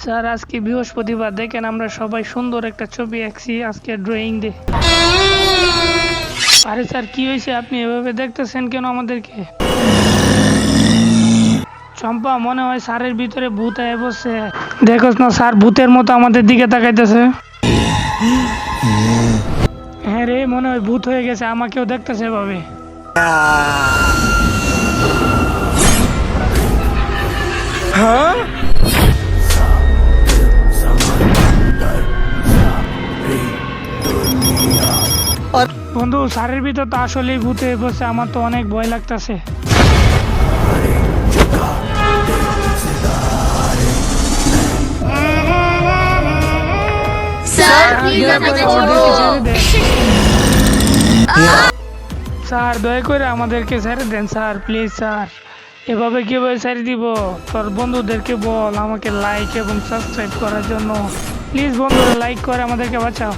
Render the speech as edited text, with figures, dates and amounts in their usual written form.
Sir আজকে বৃহস্পতিবার, দেখেন আমরা সবাই সুন্দর একটা ছবি আঁকছি আজকে ড্রয়িং ডে। আরে স্যার কি হয়েছে, আপনি এভাবে দেখতেছেন কেন আমাদেরকে? চম্পা, মনে হয় স্যারের ভিতরে ভূত আয় বসছে। দেখোস না স্যার ভূতের মতো আমাদের দিকে তাকাইতেছে। হ্যাঁ রে, মনে হয় ভূত হয়ে গেছে, আমাকেও দেখতেছে এভাবে। বন্ধু, স্যারের ভিতর তো আসলেই ভূত হয়ে বসে, আমার তো অনেক ভয় লাগতেছে। স্যার দয়া করে আমাদেরকে ছেড়ে দেন স্যার, প্লিজ স্যার। এভাবে কিভাবে ছেড়ে দিব? তোর বন্ধুদেরকে বল আমাকে লাইক এবং সাবস্ক্রাইব করার জন্য। প্লিজ বন্ধুরা লাইক করে আমাদেরকে বাঁচাও।